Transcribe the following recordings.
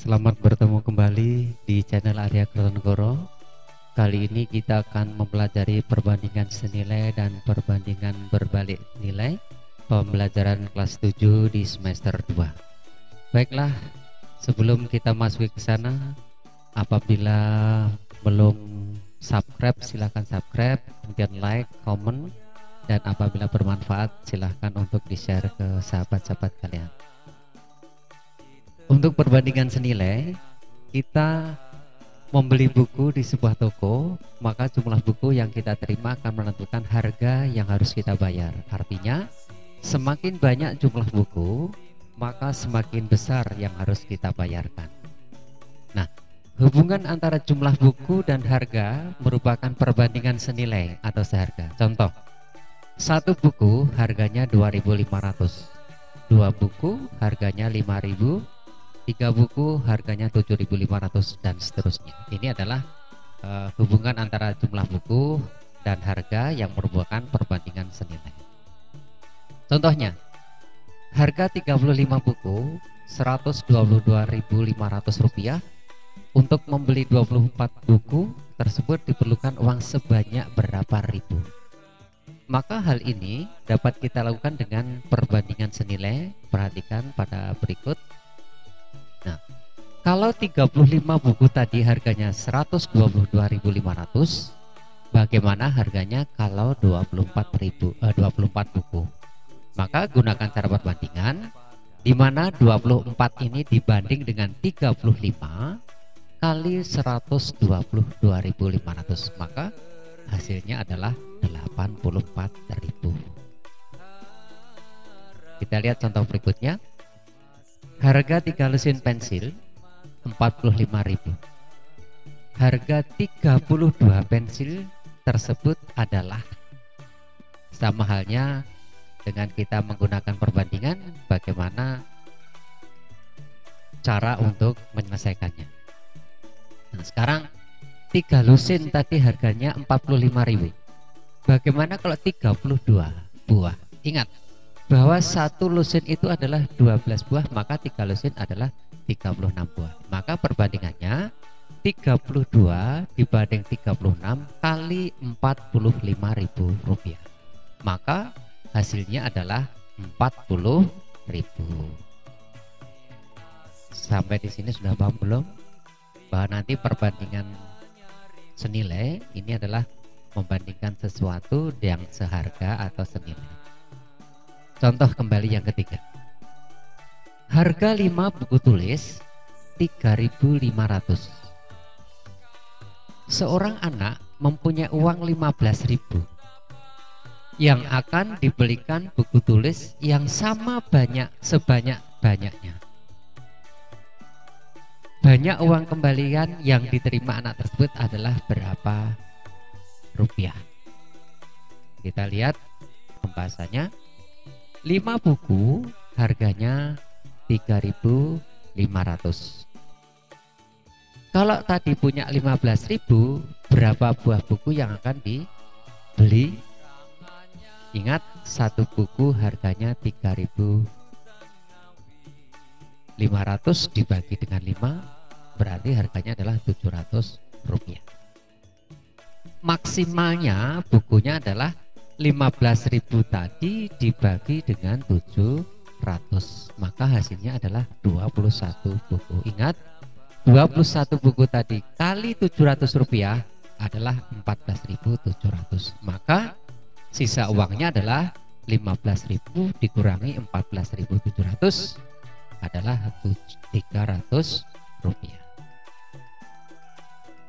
Selamat bertemu kembali di channel Arya Kertanegoro. Kali ini kita akan mempelajari perbandingan senilai dan perbandingan berbalik nilai pembelajaran kelas 7 di semester 2. Baiklah, sebelum kita masuk ke sana, apabila belum subscribe silahkan subscribe, kemudian like, comment, dan apabila bermanfaat silahkan untuk di-share ke sahabat-sahabat kalian. Untuk perbandingan senilai, kita membeli buku di sebuah toko, maka jumlah buku yang kita terima akan menentukan harga yang harus kita bayar. Artinya, semakin banyak jumlah buku, maka semakin besar yang harus kita bayarkan. Nah, hubungan antara jumlah buku dan harga merupakan perbandingan senilai atau seharga. Contoh, satu buku harganya 2.500, dua buku harganya 5.000, 3 buku harganya 7.500, dan seterusnya. Ini adalah hubungan antara jumlah buku dan harga yang merupakan perbandingan senilai. Contohnya, harga 35 buku Rp122.500. Untuk membeli 24 buku tersebut diperlukan uang sebanyak berapa ribu. Maka hal ini dapat kita lakukan dengan perbandingan senilai. Perhatikan pada berikut. Nah, kalau 35 buku tadi harganya 122.500, bagaimana harganya kalau 24 buku? Maka gunakan cara perbandingan, di mana 24 ini dibanding dengan 35 kali 122.500, maka hasilnya adalah 84.000. Kita lihat contoh berikutnya. Harga 3 lusin pensil 45.000. Harga 32 pensil tersebut adalah, sama halnya dengan kita menggunakan perbandingan, bagaimana cara untuk menyelesaikannya. Nah, sekarang 3 lusin tadi harganya 45.000. Bagaimana kalau 32 buah? Ingat bahwa satu lusin itu adalah 12 buah, maka 3 lusin adalah 36 buah. Maka perbandingannya 32 dibanding 36 kali Rp45.000. Maka hasilnya adalah 40.000. Sampai di sini sudah paham belum? Bahwa nanti perbandingan senilai ini adalah membandingkan sesuatu yang seharga atau senilai. Contoh kembali yang ketiga. Harga 5 buku tulis 3.500. Seorang anak mempunyai uang 15.000 yang akan dibelikan buku tulis yang sama sebanyak-banyaknya. Banyak uang kembalian yang diterima anak tersebut adalah berapa rupiah? Kita lihat pembahasannya. 5 buku harganya 3.500. Kalau tadi punya 15.000, berapa buah buku yang akan dibeli? Ingat, satu buku harganya 3.500 dibagi dengan 5, berarti harganya adalah 700 rupiah. Maksimalnya bukunya adalah 15.000 tadi dibagi dengan 700, maka hasilnya adalah 21 buku. Ingat, 21 buku tadi kali 700 rupiah adalah 14.700, maka sisa uangnya adalah 15.000 dikurangi 14.700 adalah 300 rupiah.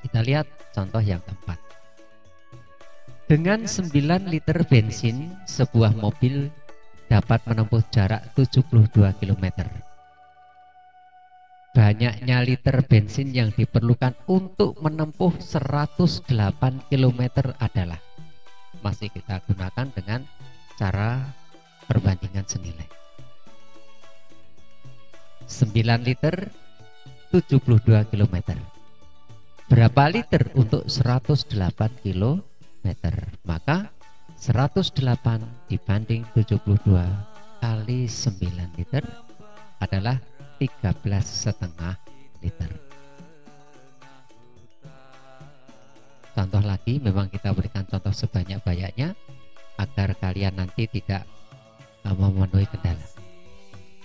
Kita lihat contoh yang keempat. Dengan 9 liter bensin, sebuah mobil dapat menempuh jarak 72 km. Banyaknya liter bensin yang diperlukan untuk menempuh 108 km adalah, masih kita gunakan dengan cara perbandingan senilai. 9 liter 72 km. Berapa liter untuk 108 km? Maka 108 dibanding 72 kali 9 liter adalah 13,5 liter. Contoh lagi, memang kita berikan contoh sebanyak-banyaknya agar kalian nanti tidak memenuhi kendala.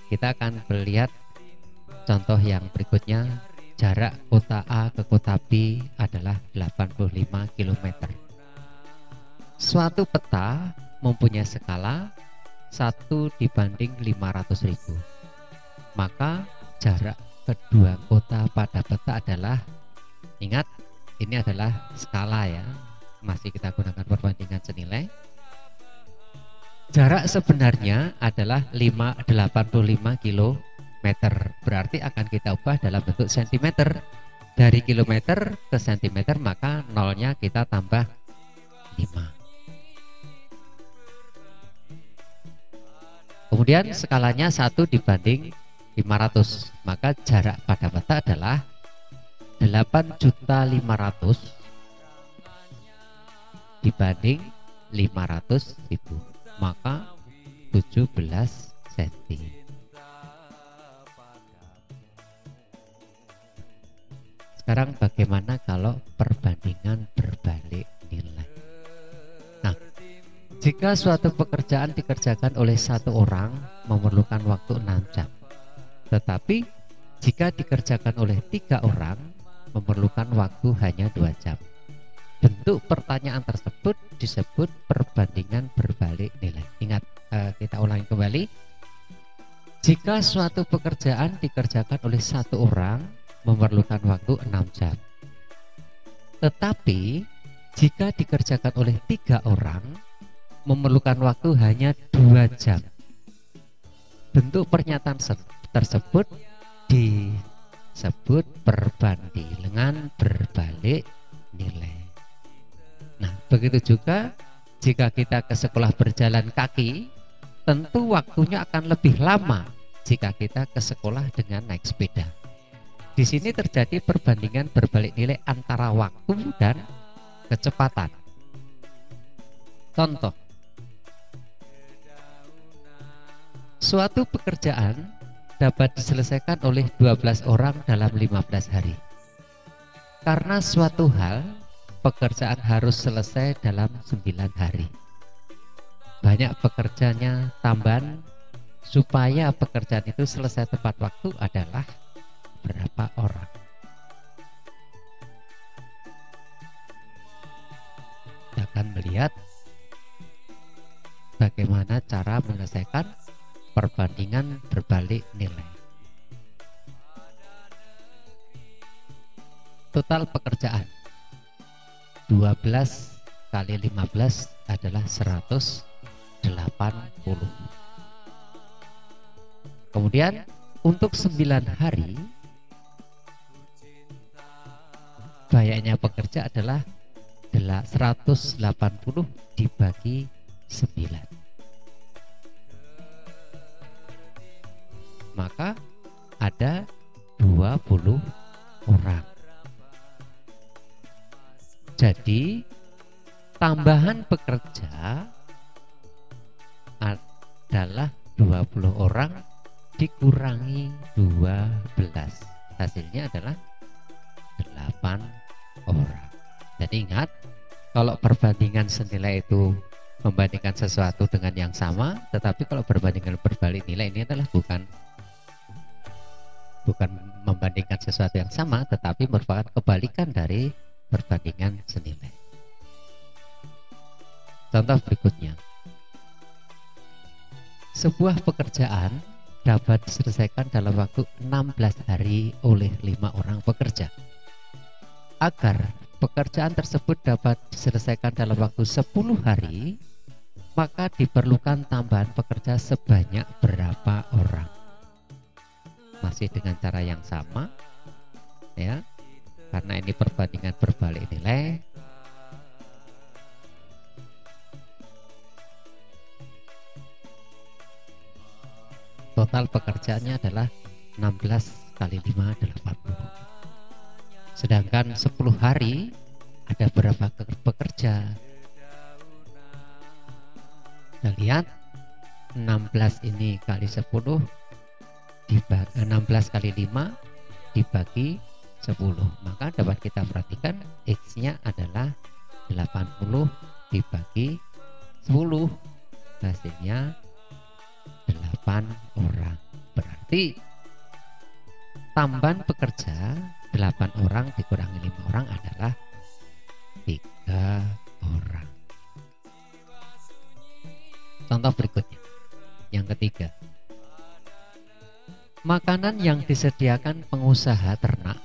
Kita akan melihat contoh yang berikutnya. Jarak kota A ke kota B adalah 85 km. Suatu peta mempunyai skala 1:500.000. Maka jarak kedua kota pada peta adalah, ingat ini adalah skala ya, masih kita gunakan perbandingan senilai. Jarak sebenarnya adalah 85 km. Berarti akan kita ubah dalam bentuk sentimeter. Dari kilometer ke sentimeter, maka nolnya kita tambah 5. Kemudian skalanya 1:500, maka jarak pada peta adalah 8.500.000 dibanding 500.000, maka 17 cm. Sekarang bagaimana kalau perbandingan berbalik nilai? Nah, jika suatu pekerjaan dikerjakan oleh satu orang memerlukan waktu 6 jam, tetapi jika dikerjakan oleh 3 orang memerlukan waktu hanya 2 jam. Bentuk pertanyaan tersebut disebut perbandingan berbalik nilai. Ingat, kita ulangi kembali. Jika suatu pekerjaan dikerjakan oleh satu orang memerlukan waktu 6 jam, tetapi jika dikerjakan oleh 3 orang memerlukan waktu hanya 2 jam. Bentuk pernyataan tersebut disebut perbandingan berbalik nilai. Nah, begitu juga jika kita ke sekolah berjalan kaki, tentu waktunya akan lebih lama jika kita ke sekolah dengan naik sepeda. Di sini terjadi perbandingan berbalik nilai antara waktu dan kecepatan. Contoh, suatu pekerjaan dapat diselesaikan oleh 12 orang dalam 15 hari. Karena suatu hal, pekerjaan harus selesai dalam 9 hari. Banyak pekerjanya tambahan supaya pekerjaan itu selesai tepat waktu adalah berapa orang? Kita akan melihat bagaimana cara menyelesaikan perbandingan berbalik nilai. Total pekerjaan 12 kali 15 adalah 180. Kemudian untuk 9 hari bayarnya pekerja adalah 180 dibagi 9. Maka ada 20 orang. Jadi tambahan pekerja adalah 20 orang dikurangi 12. Hasilnya adalah 8 orang. Jadi ingat, kalau perbandingan senilai itu membandingkan sesuatu dengan yang sama, tetapi kalau perbandingan berbalik nilai ini adalah bukan membandingkan sesuatu yang sama, tetapi merupakan kebalikan dari perbandingan senilai. Contoh berikutnya, sebuah pekerjaan dapat diselesaikan dalam waktu 16 hari oleh 5 orang pekerja. Agar pekerjaan tersebut dapat diselesaikan dalam waktu 10 hari, maka diperlukan tambahan pekerja sebanyak berapa orang? Masih dengan cara yang sama ya, karena ini perbandingan berbalik nilai. Total pekerjaannya adalah 16 kali 5 adalah 40. Sedangkan 10 hari ada berapa pekerja? Kita lihat 16 ini kali 10 dibagi 16 kali 5 dibagi 10. Maka dapat kita perhatikan X-nya adalah 80 dibagi 10. Hasilnya 8 orang. Berarti tambahan pekerja 8 orang dikurangi 5 orang adalah 3 orang. Contoh berikutnya, yang ketiga, makanan yang disediakan pengusaha ternak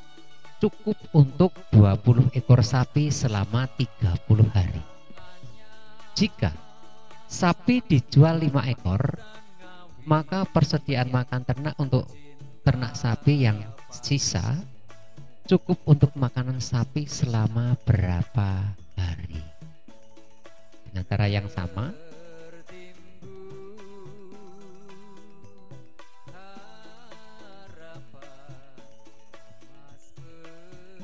cukup untuk 20 ekor sapi selama 30 hari. Jika sapi dijual 5 ekor, maka persediaan makan ternak untuk ternak sapi yang sisa cukup untuk makanan sapi selama berapa hari? Dengan cara yang sama,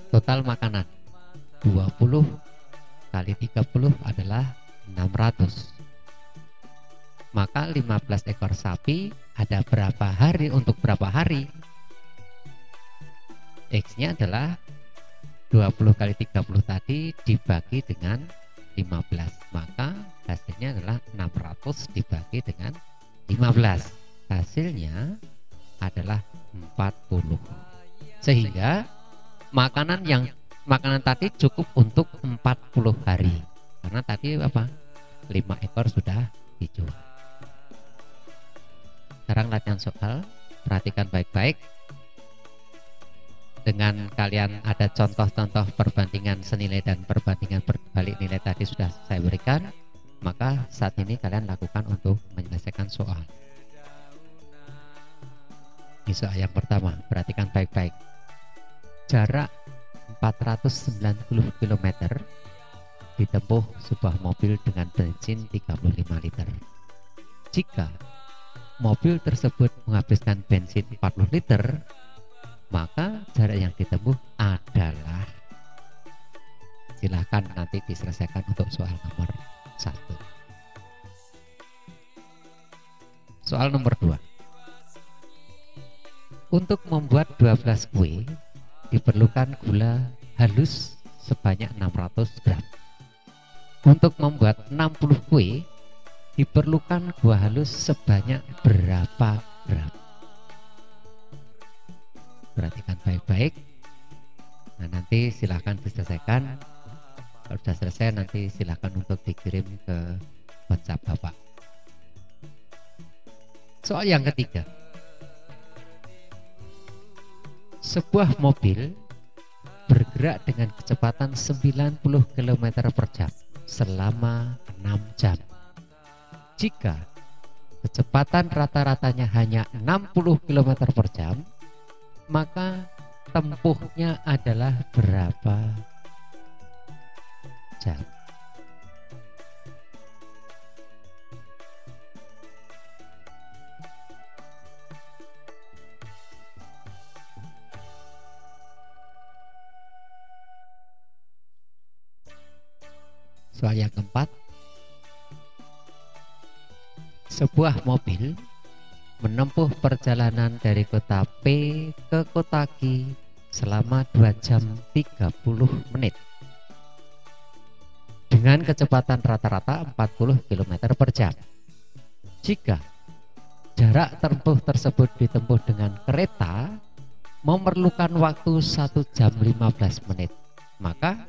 total makanan 20 kali 30 adalah 600. Maka 15 ekor sapi ada berapa hari untuk berapa hari? X-nya adalah 20 kali 30 tadi dibagi dengan 15. Maka hasilnya adalah 600 dibagi dengan 15. Hasilnya adalah 40. Sehingga makanan tadi cukup untuk 40 hari. Karena tadi apa? 5 ekor sudah dijual. Sekarang latihan soal, perhatikan baik-baik. Dengan kalian ada contoh-contoh perbandingan senilai dan perbandingan berbalik nilai tadi sudah saya berikan, maka saat ini kalian lakukan untuk menyelesaikan soal. Ini soal yang pertama, perhatikan baik-baik. Jarak 490 km ditempuh sebuah mobil dengan bensin 35 liter. Jika mobil tersebut menghabiskan bensin 40 liter, maka jarak yang ditempuh adalah, silahkan nanti diselesaikan untuk soal nomor 1. Soal nomor 2. Untuk membuat 12 kue diperlukan gula halus sebanyak 600 gram. Untuk membuat 60 kue diperlukan gula halus sebanyak berapa gram? Perhatikan baik-baik. Nah, nanti silahkan diselesaikan. Kalau sudah selesai nanti silahkan untuk dikirim ke WhatsApp Bapak. Soal yang ketiga. Sebuah mobil bergerak dengan kecepatan 90 km per jam selama 6 jam. Jika kecepatan rata-ratanya hanya 60 km per jam, maka tempuhnya adalah berapa jam? Soal yang keempat, sebuah mobil menempuh perjalanan dari kota P ke kota Q selama 2 jam 30 menit dengan kecepatan rata-rata 40 km per jam. Jika jarak tempuh tersebut ditempuh dengan kereta memerlukan waktu 1 jam 15 menit, maka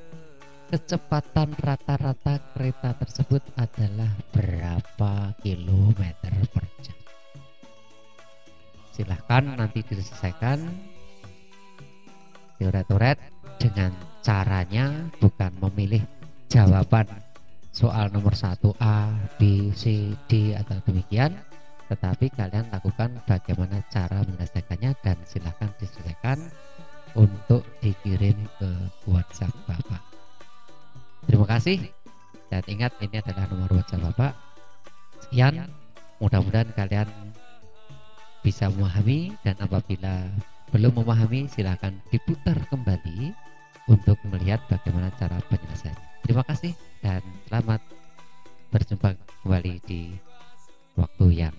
kecepatan rata-rata kereta tersebut adalah berapa kilometer per jam? Silahkan nanti diselesaikan teoret-teoret dengan caranya bukan memilih jawaban soal nomor 1A, B, C, D atau demikian, tetapi kalian lakukan bagaimana cara menyelesaikannya dan silahkan diselesaikan untuk dikirim ke WhatsApp Bapak. Terima kasih dan ingat ini adalah nomor WhatsApp Bapak. Sekian, mudah-mudahan kalian bisa memahami, dan apabila belum memahami silahkan diputar kembali untuk melihat bagaimana cara penyelesaian. Terima kasih dan selamat berjumpa kembali di waktu yang